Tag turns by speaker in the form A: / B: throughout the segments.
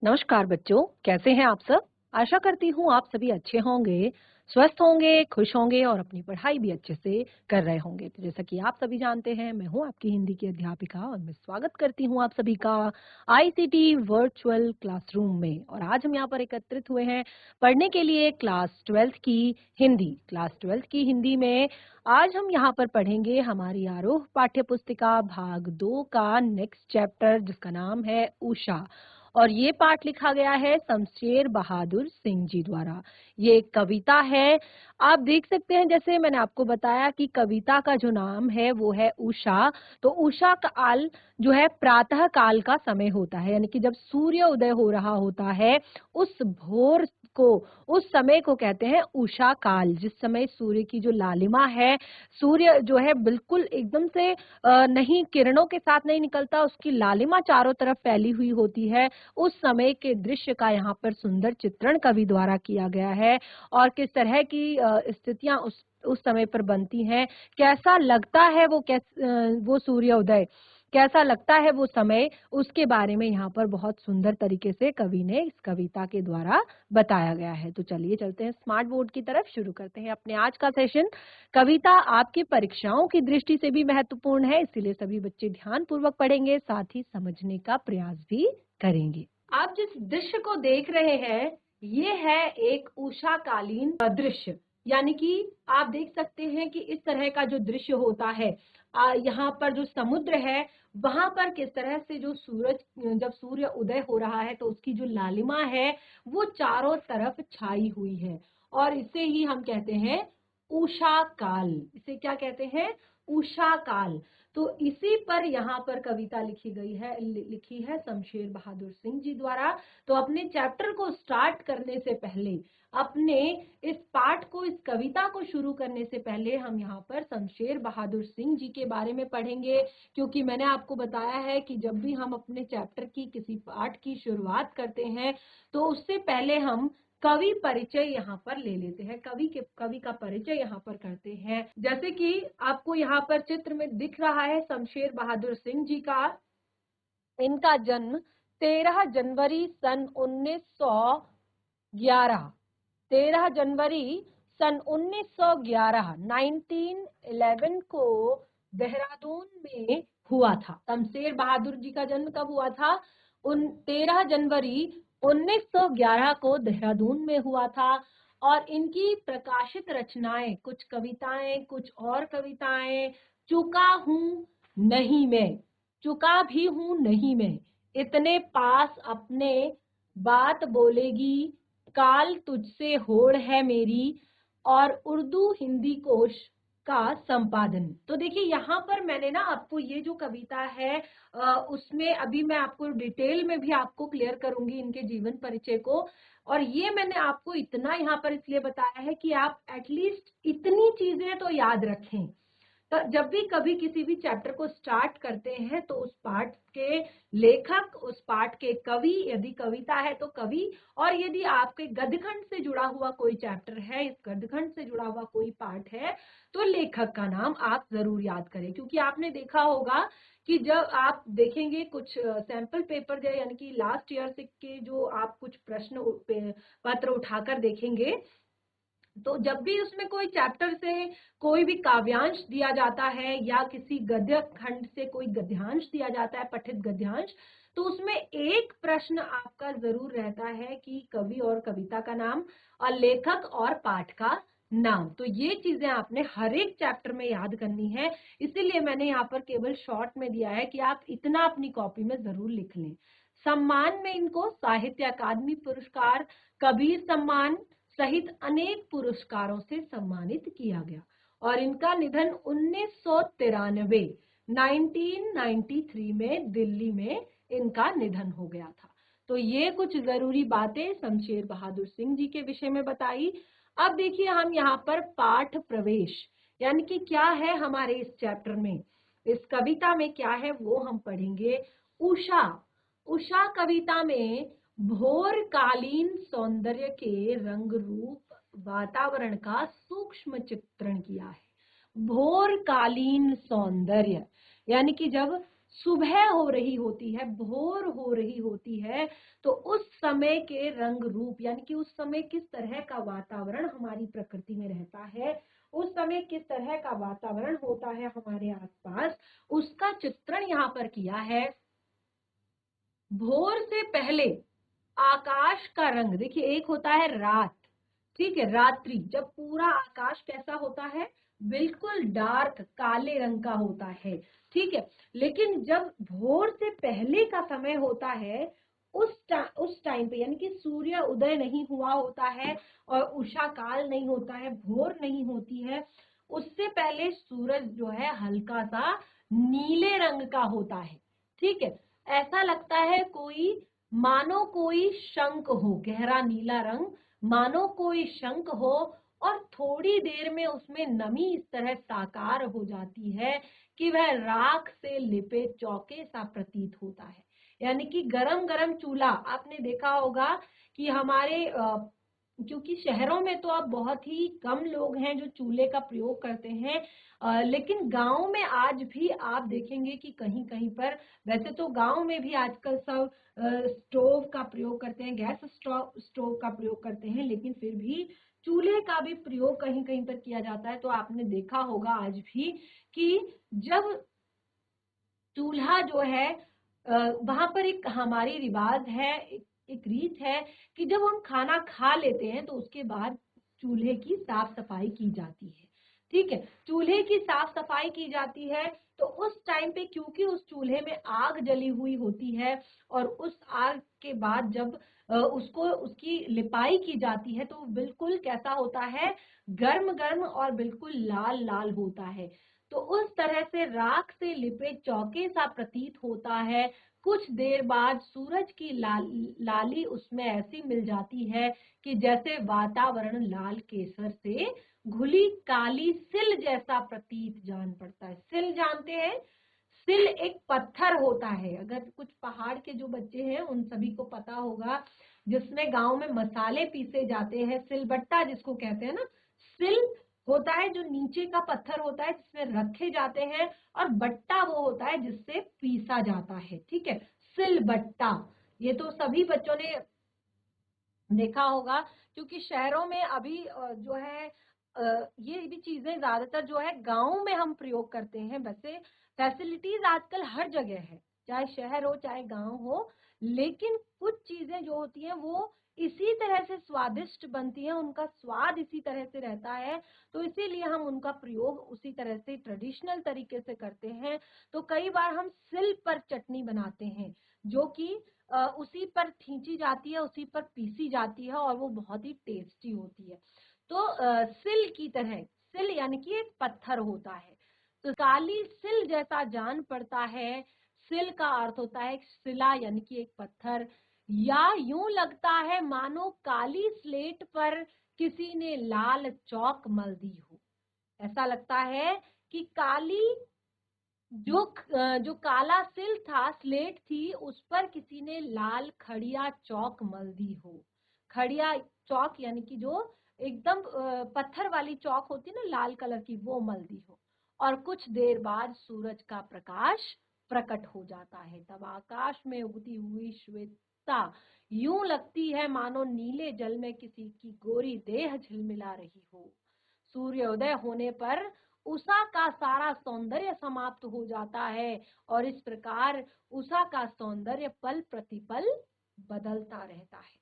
A: नमस्कार बच्चों, कैसे हैं आप सब? आशा करती हूँ आप सभी अच्छे होंगे, स्वस्थ होंगे, खुश होंगे और अपनी पढ़ाई भी अच्छे से कर रहे होंगे। तो जैसा कि आप सभी जानते हैं, मैं हूँ आपकी हिंदी की अध्यापिका और मैं स्वागत करती हूँ आप सभी का आईसीटी वर्चुअल क्लासरूम में। और आज हम यहाँ पर एकत्रित हुए हैं पढ़ने के लिए क्लास 12th की हिंदी। क्लास 12th की हिंदी में आज हम यहाँ पर पढ़ेंगे हमारी आरोह पाठ्य पुस्तिका भाग 2 का नेक्स्ट चैप्टर, जिसका नाम है उषा। और ये पाठ लिखा गया है शमशेर बहादुर सिंह जी द्वारा। ये एक कविता है। आप देख सकते हैं, जैसे मैंने आपको बताया कि कविता का जो नाम है वो है उषा। तो उषा काल जो है प्रातः काल का समय होता है, यानी कि जब सूर्य उदय हो रहा होता है उस भोर को, उस समय को कहते हैं उषा काल। जिस समय सूर्य की जो लालिमा है, सूर्य जो है बिल्कुल एकदम से नहीं, किरणों के साथ नहीं निकलता, उसकी लालिमा चारों तरफ फैली हुई होती है। उस समय के दृश्य का यहाँ पर सुंदर चित्रण कवि द्वारा किया गया है और किस तरह की स्थितियां उस समय पर बनती हैं, कैसा लगता है वो सूर्योदय, कैसा लगता है वो समय, उसके बारे में यहाँ पर बहुत सुंदर तरीके से कवि ने इस कविता के द्वारा बताया गया है। तो चलिए चलते हैं स्मार्ट बोर्ड की तरफ, शुरू करते हैं अपने आज का सेशन। कविता आपकी परीक्षाओं की दृष्टि से भी महत्वपूर्ण है, इसीलिए सभी बच्चे ध्यान पूर्वक पढ़ेंगे, साथ ही समझने का प्रयास भी करेंगे। आप जिस दृश्य को देख रहे हैं ये है एक उषाकालीन दृश्य, यानी कि आप देख सकते हैं कि इस तरह का जो दृश्य होता है, यहाँ पर जो समुद्र है वहां पर किस तरह से जो सूरज, जब सूर्य उदय हो रहा है तो उसकी जो लालिमा है वो चारों तरफ छाई हुई है और इसे ही हम कहते हैं उषा काल। इसे क्या कहते हैं? उषा काल। तो इसी पर यहाँ पर कविता लिखी है शमशेर बहादुर सिंह जी द्वारा। तो अपने चैप्टर को स्टार्ट करने से पहले, अपने इस पाठ को, इस कविता को शुरू करने से पहले हम यहाँ पर शमशेर बहादुर सिंह जी के बारे में पढ़ेंगे, क्योंकि मैंने आपको बताया है कि जब भी हम अपने चैप्टर की किसी पाठ की शुरुआत करते हैं तो उससे पहले हम कवि परिचय यहाँ पर ले लेते हैं, कवि का परिचय यहाँ पर करते हैं। जैसे कि आपको यहाँ पर चित्र में दिख रहा है शमशेर बहादुर सिंह जी का। इनका जन्म 13 जनवरी सन 1911, 13 जनवरी सन 1911 1911 को देहरादून में हुआ था। शमशेर बहादुर जी का जन्म कब हुआ था? 13 जनवरी 1911 को देहरादून में हुआ था। और इनकी प्रकाशित रचनाएं, कुछ कविताएं, कुछ और कविताएं, चुका हूं नहीं मैं, चुका भी हूं नहीं मैं, इतने पास अपने बात बोलेगी, काल तुझसे होड़ है मेरी, और उर्दू हिंदी कोश का संपादन। तो देखिए यहाँ पर मैंने ना आपको ये जो कविता है उसमें अभी मैं आपको डिटेल में भी आपको क्लियर करूंगी इनके जीवन परिचय को। और ये मैंने आपको इतना यहाँ पर इसलिए बताया है कि आप एटलीस्ट इतनी चीजें तो याद रखें। तो जब भी कभी किसी भी चैप्टर को स्टार्ट करते हैं तो उस पाठ के लेखक, उस पाठ के कवि, यदि कविता है तो कवि, और यदि आपके गद्यखंड से जुड़ा हुआ कोई चैप्टर है, इस गद्यखंड से जुड़ा हुआ कोई पाठ है, तो लेखक का नाम आप जरूर याद करें। क्योंकि आपने देखा होगा कि जब आप देखेंगे कुछ सैंपल पेपर यानी कि लास्ट ईयर से के जो आप कुछ प्रश्न पत्र उठाकर देखेंगे, तो जब भी उसमें कोई चैप्टर से कोई भी काव्यांश दिया जाता है या किसी गद्य खंड से कोई गद्यांश दिया जाता है, पठित गद्यांश, तो उसमें एक प्रश्न आपका जरूर रहता है कि कवि और कविता का नाम और लेखक और पाठ का नाम। तो ये चीजें आपने हर एक चैप्टर में याद करनी है, इसीलिए मैंने यहाँ पर केवल शॉर्ट में दिया है कि आप इतना अपनी कॉपी में जरूर लिख लें। सम्मान में इनको साहित्य अकादमी पुरस्कार, कबीर सम्मान सहित अनेक पुरस्कारों से सम्मानित किया गया। और इनका निधन 1993 में दिल्ली में इनका निधन हो गया था। तो ये कुछ जरूरी बातें शमशेर बहादुर सिंह जी के विषय में बताई। अब देखिए हम यहाँ पर पाठ प्रवेश, यानी कि क्या है हमारे इस चैप्टर में, इस कविता में क्या है वो हम पढ़ेंगे। उषा, उषा कविता में भोरकालीन सौंदर्य के रंग रूप वातावरण का सूक्ष्म चित्रण किया है। भोरकालीन सौंदर्य, यानी कि जब सुबह हो रही होती है, भोर हो रही होती है, तो उस समय के रंग रूप यानी कि उस समय किस तरह का वातावरण हमारी प्रकृति में रहता है, उस समय किस तरह का वातावरण होता है हमारे आसपास, उसका चित्रण यहाँ पर किया है। भोर से पहले आकाश का रंग देखिए, एक होता है रात, ठीक है, रात्रि, जब पूरा आकाश कैसा होता है, बिल्कुल डार्क काले रंग का होता है, ठीक है। लेकिन जब भोर से पहले का समय होता है, उस टाइम पे यानी कि सूर्य उदय नहीं हुआ होता है और उषा काल नहीं होता है, भोर नहीं होती है, उससे पहले सूरज जो है हल्का सा नीले रंग का होता है, ठीक है। ऐसा लगता है मानो कोई शंख हो, गहरा नीला रंग, मानो कोई शंख हो, और थोड़ी देर में उसमें नमी इस तरह साकार हो जाती है कि वह राख से लिपे चौके सा प्रतीत होता है। यानी कि गरम गरम चूल्हा, आपने देखा होगा कि हमारे क्योंकि शहरों में तो अब बहुत ही कम लोग हैं जो चूल्हे का प्रयोग करते हैं, लेकिन गांव में आज भी आप देखेंगे कि कहीं कहीं पर, वैसे तो गांव में भी आजकल सब स्टोव का प्रयोग करते हैं, गैस स्टोव का प्रयोग करते हैं, लेकिन फिर भी चूल्हे का भी प्रयोग कहीं कहीं पर किया जाता है। तो आपने देखा होगा आज भी कि जब चूल्हा जो है, वहां पर एक हमारी रिवाज है, एक रीत है कि जब हम खाना खा लेते हैं तो उसके बाद चूल्हे की साफ सफाई की जाती है, ठीक है। चूल्हे की साफ सफाई की जाती है, तो उस टाइम पे क्योंकि उस चूल्हे में आग जली हुई होती है, और उस आग के बाद जब उसको उसकी लिपाई की जाती है, तो बिल्कुल कैसा होता है, गर्म गर्म और बिल्कुल लाल लाल होता है। तो उस तरह से राख से लिपे चौके सा प्रतीत होता है। कुछ देर बाद सूरज की लाली उसमें ऐसी मिल जाती है कि जैसे वातावरण लाल केसर से घुली काली सिल जैसा प्रतीत जान पड़ता है। सिल जानते हैं, सिल एक पत्थर होता है, अगर कुछ पहाड़ के जो बच्चे हैं उन सभी को पता होगा, जिसमें गांव में मसाले पीसे जाते हैं, सिलबट्टा जिसको कहते हैं ना, सिल होता है जो नीचे का पत्थर होता है जिसमें रखे जाते हैं, और बट्टा वो होता है जिससे पीसा जाता है, ठीक है, सिलबट्टा। ये तो सभी बच्चों ने देखा होगा, क्योंकि शहरों में अभी जो है ये भी चीजें ज्यादातर जो है गांव में हम प्रयोग करते हैं। वैसे फैसिलिटीज आजकल हर जगह है, चाहे शहर हो चाहे गांव हो, लेकिन कुछ चीजें जो होती हैं वो इसी तरह से स्वादिष्ट बनती हैं, उनका स्वाद इसी तरह से रहता है, तो इसीलिए हम उनका प्रयोग उसी तरह से ट्रेडिशनल तरीके से करते हैं। तो कई बार हम सिल पर चटनी बनाते हैं, जो कि उसी पर खींची जाती है, उसी पर पीसी जाती है, और वो बहुत ही टेस्टी होती है। तो सिल की तरह, सिल यानी कि एक पत्थर होता है, तो काली सिल जैसा जान पड़ता है। सिल का अर्थ होता है शिला यानी कि एक पत्थर, या यूं लगता है मानो काली स्लेट पर किसी ने लाल चौक मल दी हो। ऐसा लगता है कि काली जो काला सिल था, स्लेट थी, उस पर किसी ने लाल खड़िया चौक मल दी हो। खड़िया चौक यानी कि जो एकदम पत्थर वाली चौक होती ना लाल कलर की, वो मल दी हो। और कुछ देर बाद सूरज का प्रकाश प्रकट हो जाता है, तब आकाश में उगती हुई श्वेतता यूं लगती है मानो नीले जल में किसी की गोरी देह झिलमिला रही हो। सूर्योदय होने पर उषा का सारा सौंदर्य समाप्त हो जाता है, और इस प्रकार उषा का सौंदर्य पल प्रतिपल बदलता रहता है।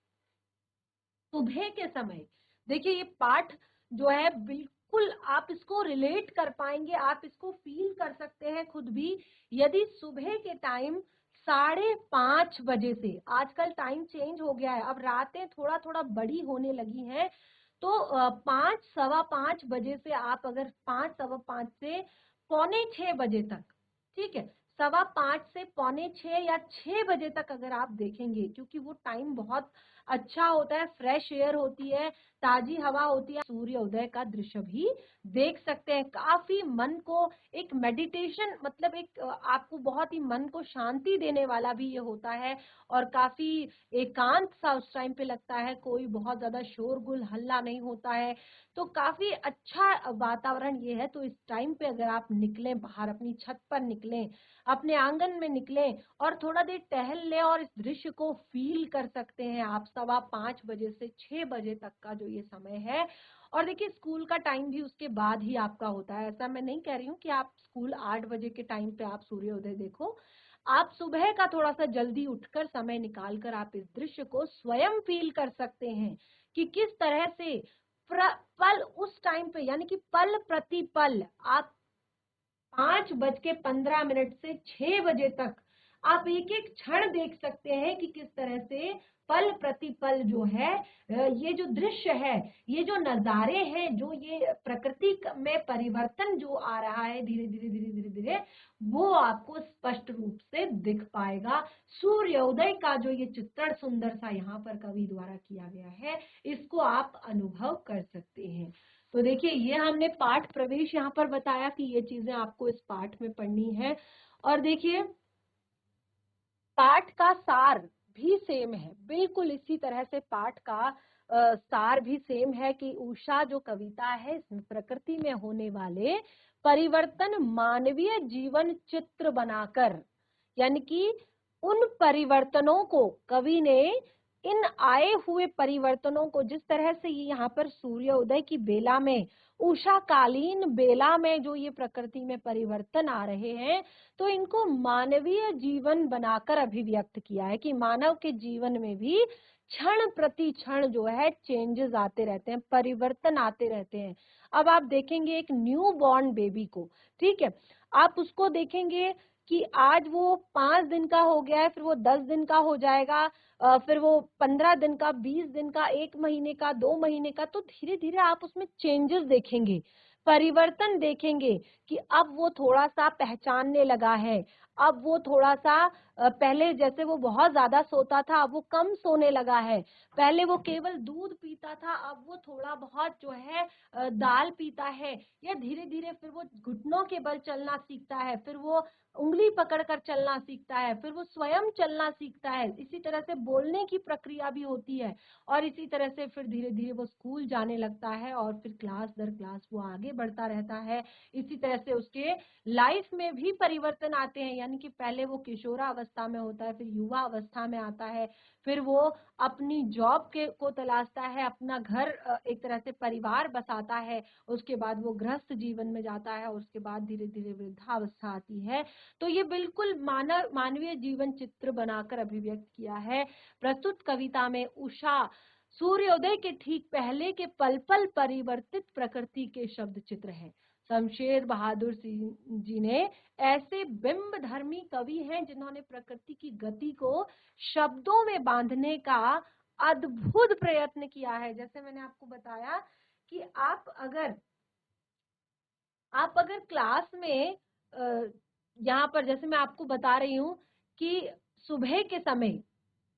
A: सुबह के समय देखिए, ये पाठ जो है बिल्कुल आप इसको रिलेट कर पाएंगे, आप इसको फील कर सकते हैं खुद भी। यदि सुबह के टाइम 5:30 बजे से, आजकल टाइम चेंज हो गया है, अब रातें थोड़ा थोड़ा बड़ी होने लगी हैं, तो 5 सवा 5 बजे से आप अगर 5 सवा 5 से पौने 6 बजे तक, ठीक है, 5:15 से पौने 6 या 6 बजे तक अगर आप देखेंगे, क्योंकि वो टाइम बहुत अच्छा होता है, फ्रेश एयर होती है, ताजी हवा होती है, सूर्योदय का दृश्य भी देख सकते हैं। काफी मन को एक मेडिटेशन, मतलब एक आपको बहुत ही मन को शांति देने वाला भी ये होता है, और काफी एकांत सा उस टाइम पे लगता है, कोई बहुत ज्यादा शोरगुल हल्ला नहीं होता है, तो काफी अच्छा वातावरण ये है। तो इस टाइम पे अगर आप निकलें बाहर, अपनी छत पर निकलें, अपने आंगन में निकलें और थोड़ा देर टहल लें और इस दृश्य को फील कर सकते हैं आप। 5:15 बजे से 6 बजे तक का जो ये समय है, और देखिए स्कूल का टाइम भी उसके बाद ही आपका होता है। ऐसा मैं नहीं कह रही हूँ कि आप स्कूल 8 बजे के टाइम पे आप सूर्योदय देखो। आप सुबह का थोड़ा सा जल्दी उठकर समय निकाल कर आप इस दृश्य को स्वयं फील कर सकते हैं कि किस तरह से पल उस टाइम पे, यानी कि पल प्रति पल आप 5:15 से 6 बजे तक आप एक एक क्षण देख सकते हैं कि किस तरह से पल प्रति पल जो है ये जो दृश्य है, ये जो नजारे हैं, जो ये प्रकृति में परिवर्तन जो आ रहा है धीरे धीरे धीरे धीरे धीरे, वो आपको स्पष्ट रूप से दिख पाएगा। सूर्योदय का जो ये चित्रण सुंदर सा यहाँ पर कवि द्वारा किया गया है, इसको आप अनुभव कर सकते हैं। तो देखिए ये हमने पाठ प्रवेश यहाँ पर बताया कि ये चीजें आपको इस पाठ में पढ़नी है। और देखिए पाठ का सार भी सेम है, बिल्कुल इसी तरह से पाठ का सार भी सेम है कि उषा जो कविता है इसमें प्रकृति में होने वाले परिवर्तन मानवीय जीवन चित्र बनाकर, यानी कि उन परिवर्तनों को कवि ने, इन आए हुए परिवर्तनों को, जिस तरह से ये यहाँ पर सूर्योदय की बेला में, उषा कालीन बेला में जो ये प्रकृति में परिवर्तन आ रहे हैं, तो इनको मानवीय जीवन बनाकर अभिव्यक्त किया है कि मानव के जीवन में भी क्षण प्रति क्षण जो है चेंजेस आते रहते हैं, परिवर्तन आते रहते हैं। अब आप देखेंगे एक न्यू बॉर्न बेबी को, ठीक है, आप उसको देखेंगे कि आज वो 5 दिन का हो गया है, फिर वो 10 दिन का हो जाएगा, फिर वो 15 दिन का, 20 दिन का, 1 महीने का, 2 महीने का, तो धीरे धीरे आप उसमें चेंजेस देखेंगे, परिवर्तन देखेंगे कि अब वो थोड़ा सा पहचानने लगा है, अब वो थोड़ा सा पहले जैसे वो बहुत ज्यादा सोता था अब वो कम सोने लगा है, पहले वो केवल दूध पीता था अब वो थोड़ा बहुत जो है दाल पीता है, या धीरे धीरे फिर वो घुटनों के बल चलना सीखता है, फिर वो उंगली पकड़कर चलना सीखता है, फिर वो स्वयं चलना सीखता है, इसी तरह से बोलने की प्रक्रिया भी होती है, और इसी तरह से फिर धीरे धीरे वो स्कूल जाने लगता है और फिर क्लास दर क्लास वो आगे बढ़ता रहता है। इसी तरह से उसके लाइफ में भी परिवर्तन आते हैं, यानी कि पहले वो किशोरावस्था में होता है, फिर युवा अवस्था में आता है, फिर वो अपनी जॉब के को तलाशता है, अपना घर एक तरह से परिवार बसाता है, उसके बाद वो गृहस्थ जीवन में जाता है, और उसके बाद धीरे धीरे वृद्धावस्था आती है। तो ये बिल्कुल मानवीय जीवन चित्र बनाकर अभिव्यक्त किया है। प्रस्तुत कविता में उषा सूर्योदय के ठीक पहले के पल पल परिवर्तित प्रकृति के शब्द चित्र है। शमशेर बहादुर जी ने ऐसे बिंब धर्मी कवि हैं जिन्होंने प्रकृति की गति को शब्दों में बांधने का अद्भुत प्रयत्न किया है। जैसे मैंने आपको बताया कि आप अगर क्लास में यहाँ पर जैसे मैं आपको बता रही हूँ कि सुबह के समय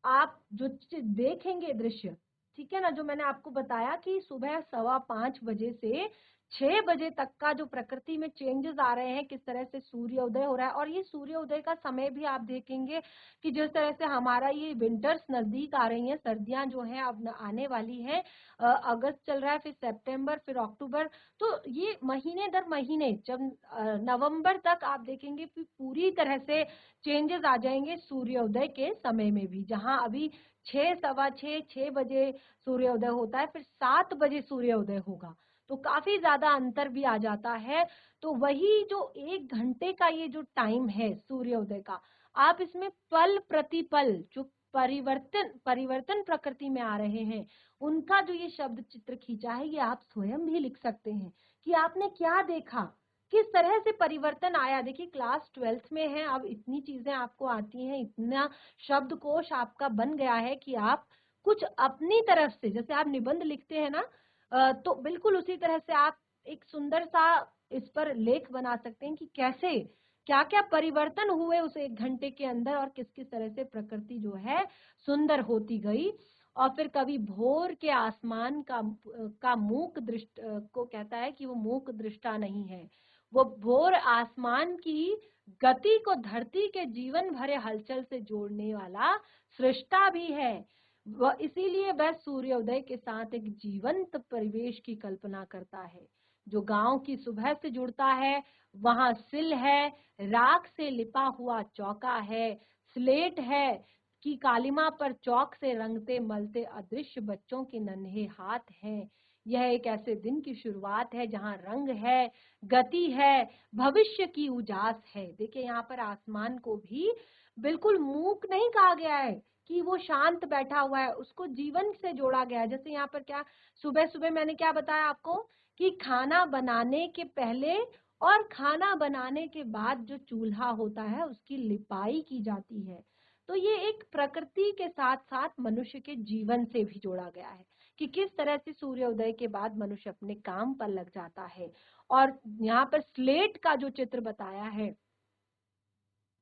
A: आप जो देखेंगे दृश्य, ठीक है ना, जो मैंने आपको बताया कि सुबह 5:15 से 6 बजे तक का जो प्रकृति में चेंजेस आ रहे हैं, किस तरह से सूर्योदय हो रहा है, और ये सूर्योदय का समय भी आप देखेंगे कि जिस तरह से हमारा ये विंटर्स नजदीक आ रही हैं, सर्दियां जो हैं अब आने वाली हैं, अगस्त चल रहा है, फिर सितंबर, फिर अक्टूबर, तो ये महीने दर महीने जब नवंबर तक आप देखेंगे कि पूरी तरह से चेंजेस आ जाएंगे सूर्योदय के समय में भी। जहां अभी 6, 6:15, 6 बजे सूर्योदय होता है, फिर 7 बजे सूर्योदय होगा, तो काफी ज्यादा अंतर भी आ जाता है। तो वही जो 1 घंटे का ये जो टाइम है सूर्योदय का, आप इसमें पल प्रति पल जो परिवर्तन प्रकृति में आ रहे हैं, उनका जो ये शब्द चित्र खींचा है, ये आप स्वयं भी लिख सकते हैं कि आपने क्या देखा, किस तरह से परिवर्तन आया। देखिए क्लास 12th में है, अब इतनी चीजें आपको आती हैं, इतना शब्दकोश आपका बन गया है कि आप कुछ अपनी तरफ से, जैसे आप निबंध लिखते हैं ना, तो बिल्कुल उसी तरह से आप एक सुंदर सा इस पर लेख बना सकते हैं कि कैसे क्या क्या परिवर्तन हुए उस 1 घंटे के अंदर, और किस किस तरह से प्रकृति जो है सुंदर होती गई। और फिर कवि भोर के आसमान का मूक दृष्ट को कहता है कि वो मूक दृष्टा नहीं है, वो भोर आसमान की गति को धरती के जीवन भरे हलचल से जोड़ने वाला सृष्टा भी है। वह इसीलिए वह सूर्योदय के साथ एक जीवंत परिवेश की कल्पना करता है। जो गांव की सुबह से जुड़ता है, वहां सिल है, राख से लिपा हुआ चौका है, स्लेट है कि कालिमा पर चौक से रंगते मलते अदृश्य बच्चों के नन्हे हाथ हैं। यह एक ऐसे दिन की शुरुआत है जहां रंग है, गति है, भविष्य की उजास है। देखिए यहाँ पर आसमान को भी बिल्कुल मूक नहीं कहा गया है कि वो शांत बैठा हुआ है, उसको जीवन से जोड़ा गया है। जैसे यहाँ पर क्या सुबह सुबह मैंने क्या बताया आपको कि खाना बनाने के पहले और खाना बनाने के बाद जो चूल्हा होता है उसकी लिपाई की जाती है। तो ये एक प्रकृति के साथ साथ मनुष्य के जीवन से भी जोड़ा गया है कि किस तरह से सूर्योदय के बाद मनुष्य अपने काम पर लग जाता है। और यहाँ पर स्लेट का जो चित्र बताया है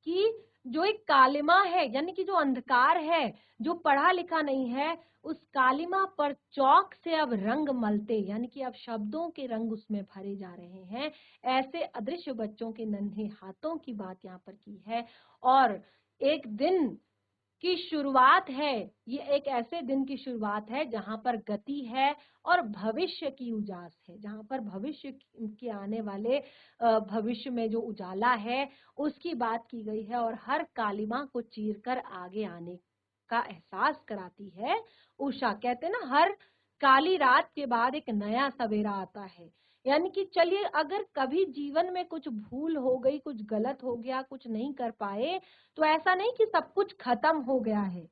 A: कि जो एक कालिमा है, यानी कि जो अंधकार है, जो पढ़ा लिखा नहीं है, उस कालिमा पर चौक से अब रंग मलते, यानी कि अब शब्दों के रंग उसमें भरे जा रहे हैं। ऐसे अदृश्य बच्चों के नन्हे हाथों की बात यहाँ पर की है। और एक दिन की शुरुआत है, ये एक ऐसे दिन की शुरुआत है जहां पर गति है और भविष्य की उजास है, जहां पर भविष्य के आने वाले भविष्य में जो उजाला है उसकी बात की गई है और हर कालिमा को चीरकर आगे आने का एहसास कराती है उषा। कहते हैं ना, हर काली रात के बाद एक नया सवेरा आता है। यानी कि चलिए, अगर कभी जीवन में कुछ भूल हो गई, कुछ गलत हो गया, कुछ नहीं कर पाए, तो ऐसा नहीं कि सब कुछ खत्म हो गया है।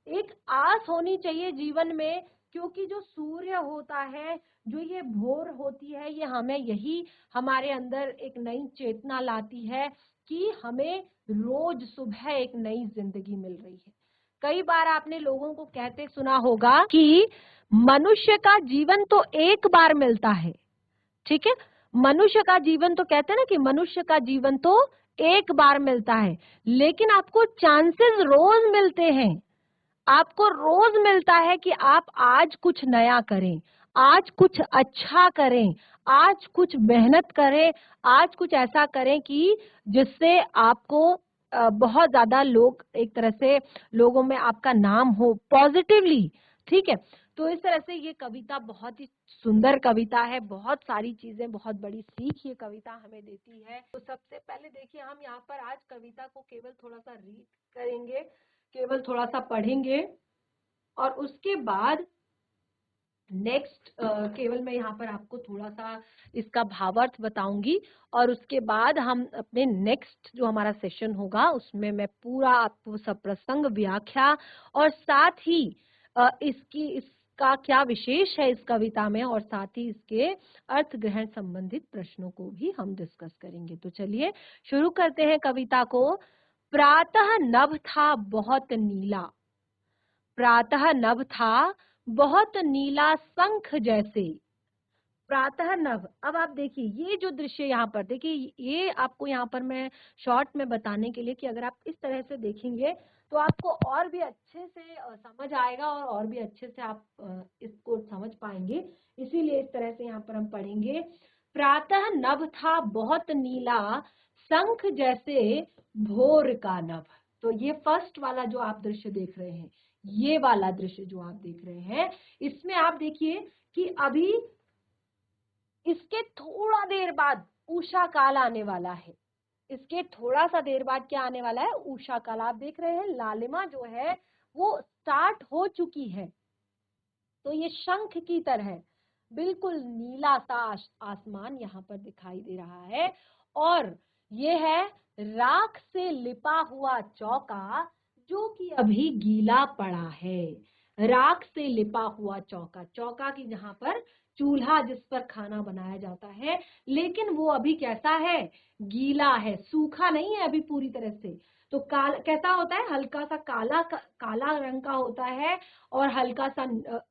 A: एक आस होनी चाहिए जीवन में, क्योंकि जो सूर्य होता है, जो ये भोर होती है, ये हमें यही हमारे अंदर एक नई चेतना लाती है कि हमें रोज सुबह एक नई जिंदगी मिल रही है। कई बार आपने लोगों को कहते सुना होगा कि मनुष्य का जीवन तो एक बार मिलता है, ठीक है। मनुष्य का जीवन तो कहते हैं ना कि मनुष्य का जीवन तो एक बार मिलता है, लेकिन आपको चांसेस रोज मिलते हैं। आपको रोज मिलता है कि आप आज कुछ नया करें, आज कुछ अच्छा करें, आज कुछ मेहनत करें, आज कुछ ऐसा करें कि जिससे आपको बहुत ज्यादा लोग, एक तरह से लोगों में आपका नाम हो पॉजिटिवली, ठीक है। तो इस तरह से ये कविता बहुत ही सुंदर कविता है, बहुत सारी चीजें, बहुत बड़ी सीख ये कविता हमें देती है। तो सबसे पहले देखिए, हम यहाँ पर आज कविता को केवल थोड़ा सा रीड करेंगे, केवल थोड़ा सा पढ़ेंगे और उसके बाद नेक्स्ट केवल मैं यहाँ पर आपको थोड़ा सा इसका भावार्थ बताऊंगी और उसके बाद हम अपने नेक्स्ट जो हमारा सेशन होगा उसमें मैं पूरा आपको सब प्रसंग, व्याख्या और साथ ही इसका क्या विशेष है इस कविता में, और साथ ही इसके अर्थ ग्रहण संबंधित प्रश्नों को भी हम डिस्कस करेंगे। तो चलिए शुरू करते हैं कविता को। प्रातः नभ था बहुत नीला, प्रातः नभ था बहुत नीला शंख जैसे। प्रातः नभ, अब आप देखिए ये जो दृश्य यहाँ पर देखिए, ये आपको यहाँ पर मैं शॉर्ट में बताने के लिए कि अगर आप इस तरह से देखेंगे तो आपको और भी अच्छे से समझ आएगा और भी अच्छे से आप इसको समझ पाएंगे। इसीलिए इस तरह से यहाँ पर हम पढ़ेंगे। प्रातः नभ था बहुत नीला, शंख जैसे भोर का नभ। तो ये फर्स्ट वाला जो आप दृश्य देख रहे हैं, ये वाला दृश्य जो आप देख रहे हैं, इसमें आप देखिए कि अभी इसके थोड़ा देर बाद उषा काल आने वाला है। इसके थोड़ा सा देर बाद क्या आने वाला है? उषा काल। आप देख रहे हैं लालिमा जो है वो स्टार्ट हो चुकी है। तो ये शंख की तरह बिल्कुल नीला सा आसमान यहाँ पर दिखाई दे रहा है और ये है राख से लिपा हुआ चौका जो कि अभी गीला पड़ा है। राख से लिपा हुआ चौका, चौका की जहाँ पर चूल्हा जिस पर खाना बनाया जाता है, लेकिन वो अभी कैसा है? गीला है, सूखा नहीं है अभी पूरी तरह से। तो कैसा होता है? हल्का सा काला रंग का होता है और हल्का सा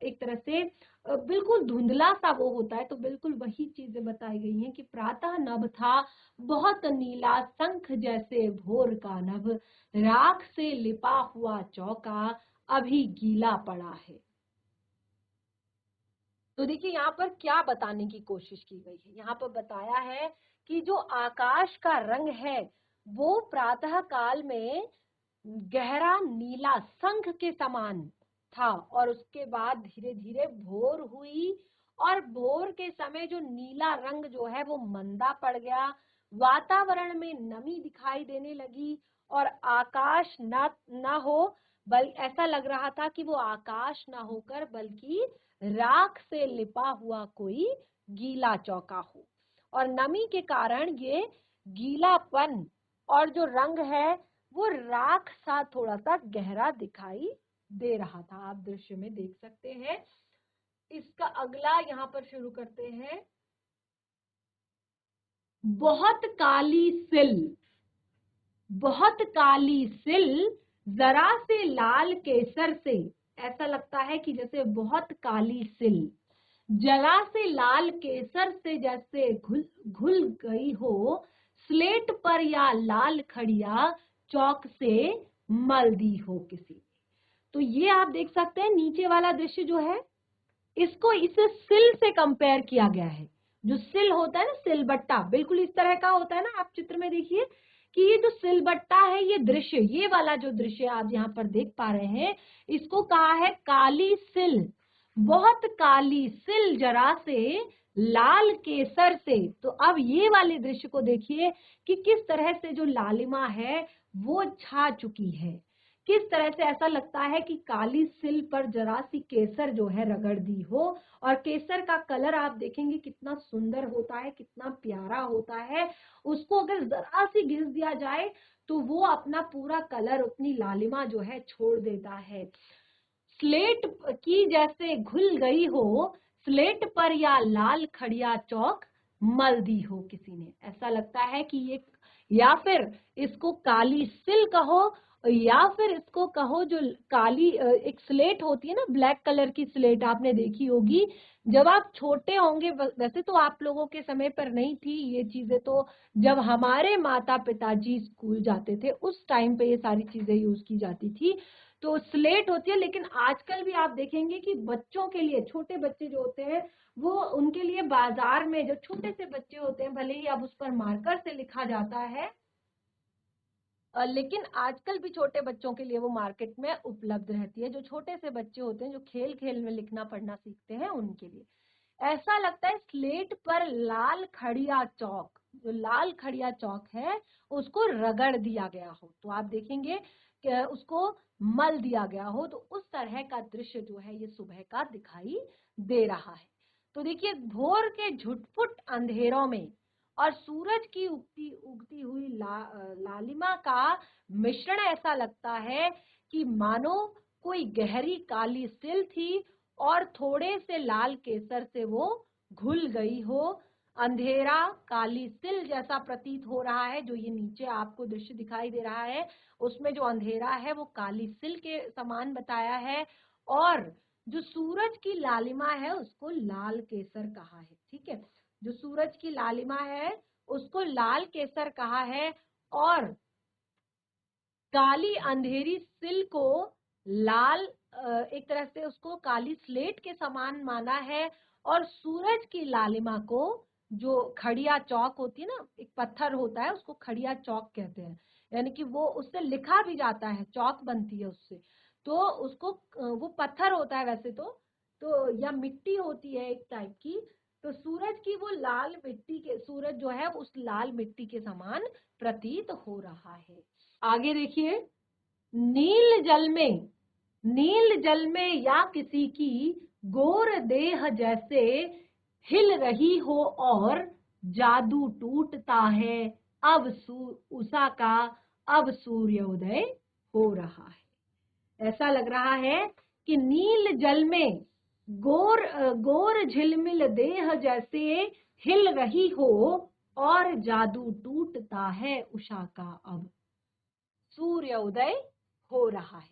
A: एक तरह से बिल्कुल धुंधला सा वो होता है। तो बिल्कुल वही चीजें बताई गई हैं कि प्रातः नभ था बहुत नीला, शंख जैसे भोर का नभ, राख से लिपा हुआ चौका अभी गीला पड़ा है। तो देखिए यहाँ पर क्या बताने की कोशिश की गई है। यहाँ पर बताया है कि जो आकाश का रंग है वो प्रातः काल में गहरा नीला शंख के समान था और उसके बाद धीरे धीरे भोर हुई और भोर के समय जो नीला रंग जो है वो मंदा पड़ गया, वातावरण में नमी दिखाई देने लगी और आकाश ना हो, ऐसा लग रहा था कि वो आकाश ना होकर बल्कि राख से लिपा हुआ कोई गीला चौका हो। और नमी के कारण ये गीलापन और जो रंग है वो राख सा थोड़ा सा गहरा दिखाई दे रहा था। आप दृश्य में देख सकते हैं। इसका अगला यहाँ पर शुरू करते हैं। बहुत काली सिल, बहुत काली सिल जरा से लाल केसर से, ऐसा लगता है कि जैसे बहुत काली सिल जला से लाल केसर से जैसे घुल घुल गई हो, स्लेट पर या लाल खड़िया चौक से मल दी हो किसी ने। तो ये आप देख सकते हैं नीचे वाला दृश्य जो है इसको इस सिल से कंपेयर किया गया है। जो सिल होता है ना, सिलबट्टा बिल्कुल इस तरह का होता है ना। आप चित्र में देखिए कि ये जो सिलबट्टा है, ये दृश्य, ये वाला जो दृश्य आप यहाँ पर देख पा रहे हैं, इसको कहा है काली सिल। बहुत काली सिल जरा से लाल केसर से। तो अब ये वाले दृश्य को देखिए कि किस तरह से जो लालिमा है वो छा चुकी है, किस तरह से ऐसा लगता है कि काली सिल पर जरा सी केसर जो है रगड़ दी हो। और केसर का कलर आप देखेंगे कितना सुंदर होता है, कितना प्यारा होता है। उसको अगर जरा सी घिस दिया जाए तो वो अपना पूरा कलर, अपनी लालिमा जो है छोड़ देता है। स्लेट की जैसे घुल गई हो, स्लेट पर या लाल खड़िया चौक मल दी हो किसी ने। ऐसा लगता है कि ये, या फिर इसको काली सिल कहो, या फिर इसको कहो जो काली एक स्लेट होती है ना, ब्लैक कलर की स्लेट आपने देखी होगी जब आप छोटे होंगे। वैसे तो आप लोगों के समय पर नहीं थी ये चीजें, तो जब हमारे माता पिताजी स्कूल जाते थे उस टाइम पे ये सारी चीजें यूज की जाती थी। तो स्लेट होती है, लेकिन आजकल भी आप देखेंगे कि बच्चों के लिए, छोटे बच्चे जो होते हैं वो, उनके लिए बाजार में जो छोटे से बच्चे होते हैं, भले ही अब उस पर मार्कर से लिखा जाता है, लेकिन आजकल भी छोटे बच्चों के लिए वो मार्केट में उपलब्ध रहती है। जो छोटे से बच्चे होते हैं जो खेल खेल में लिखना पढ़ना सीखते हैं उनके लिए। ऐसा लगता है स्लेट पर लाल खड़िया चौक, जो लाल खड़िया चौक है उसको रगड़ दिया गया हो। तो आप देखेंगे कि उसको मल दिया गया हो। तो उस तरह का दृश्य जो है ये सुबह का दिखाई दे रहा है। तो देखिए, भोर के झुटपुट अंधेरों में और सूरज की उगती उगती हुई लालिमा का मिश्रण ऐसा लगता है कि मानो कोई गहरी काली सिल थी और थोड़े से लाल केसर से वो घुल गई हो। अंधेरा काली सिल जैसा प्रतीत हो रहा है। जो ये नीचे आपको दृश्य दिखाई दे रहा है उसमें जो अंधेरा है वो काली सिल के समान बताया है, और जो सूरज की लालिमा है उसको लाल केसर कहा है। ठीक है, जो सूरज की लालिमा है उसको लाल केसर कहा है, और काली अंधेरी सिल को लाल, एक तरह से उसको काली स्लेट के समान माना है। और सूरज की लालिमा को, जो खड़िया चौक होती है ना, एक पत्थर होता है उसको खड़िया चौक कहते हैं, यानी कि वो उससे लिखा भी जाता है, चौक बनती है उससे। तो उसको, वो पत्थर होता है वैसे तो या मिट्टी होती है एक टाइप की। तो सूरज की वो लाल मिट्टी के, सूरज जो है उस लाल मिट्टी के समान प्रतीत हो रहा है। आगे देखिए, नील जल में, नील जल में या किसी की गोर देह जैसे हिल रही हो और जादू टूटता है, अब उषा का अब सूर्योदय हो रहा है। ऐसा लग रहा है कि नील जल में गोर झिलमिल देह जैसे हिल रही हो और जादू टूटता है, उषा का अब सूर्योदय हो रहा है।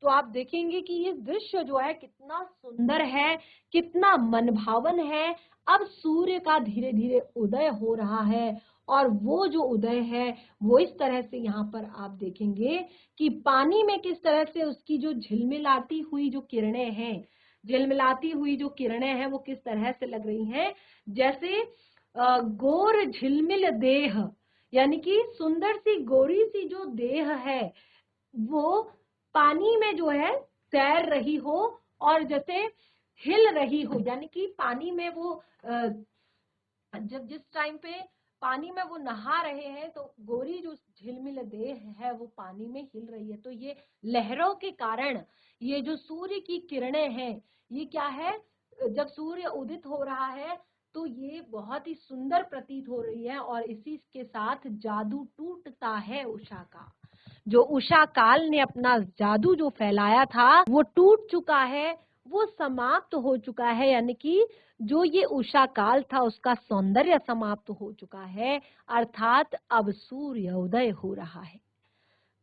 A: तो आप देखेंगे कि ये दृश्य जो है कितना सुंदर है, कितना मनभावन है। अब सूर्य का धीरे धीरे उदय हो रहा है, और वो जो उदय है वो इस तरह से यहाँ पर आप देखेंगे कि पानी में किस तरह से उसकी जो झिलमिलाती हुई जो किरणें हैं, झिलमिलाती हुई जो किरणें हैं वो किस तरह से लग रही हैं, जैसे गोर झिलमिल देह, यानी कि सुंदर सी गोरी सी जो देह है वो पानी में जो है तैर रही हो, और जैसे हिल रही हो, यानी कि पानी में वो जब जिस टाइम पे पानी में वो नहा रहे हैं तो गोरी जो झिलमिल देह है वो पानी में हिल रही है। तो ये लहरों के कारण ये जो सूर्य की किरणें हैं, ये क्या है, जब सूर्य उदित हो रहा है तो ये बहुत ही सुंदर प्रतीत हो रही है, और इसी के साथ जादू टूटता है उषा का। जो उषा काल ने अपना जादू जो फैलाया था वो टूट चुका है, वो समाप्त हो चुका है, यानी कि जो ये उषा काल था उसका सौंदर्य समाप्त हो चुका है, अर्थात अब सूर्य उदय हो रहा है।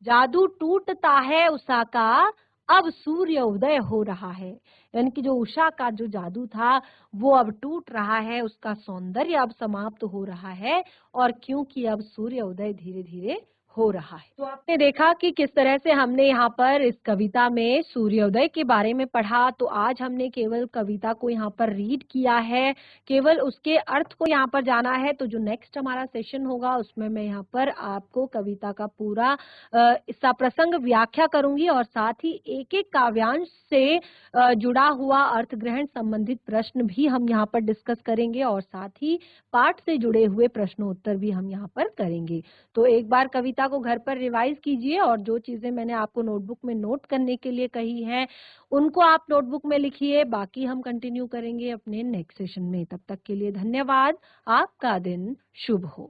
A: जादू टूटता है उषा का, अब सूर्य उदय हो रहा है, यानी कि जो उषा का जो जादू था वो अब टूट रहा है, उसका सौंदर्य अब समाप्त हो रहा है, और क्योंकि अब सूर्य उदय धीरे धीरे हो रहा है। तो आपने देखा कि किस तरह से हमने यहाँ पर इस कविता में सूर्योदय के बारे में पढ़ा। तो आज हमने केवल कविता को यहाँ पर रीड किया है, केवल उसके अर्थ को यहाँ पर जाना है। तो जो नेक्स्ट हमारा सेशन होगा उसमें मैं यहाँ पर आपको कविता का पूरा इसका प्रसंग व्याख्या करूंगी, और साथ ही एक एक काव्यांश से जुड़ा हुआ अर्थ ग्रहण संबंधित प्रश्न भी हम यहाँ पर डिस्कस करेंगे, और साथ ही पाठ से जुड़े हुए प्रश्नोत्तर भी हम यहाँ पर करेंगे। तो एक बार कविता को घर पर रिवाइज कीजिए, और जो चीजें मैंने आपको नोटबुक में नोट करने के लिए कही हैं उनको आप नोटबुक में लिखिए। बाकी हम कंटिन्यू करेंगे अपने नेक्स्ट सेशन में। तब तक के लिए धन्यवाद। आपका दिन शुभ हो।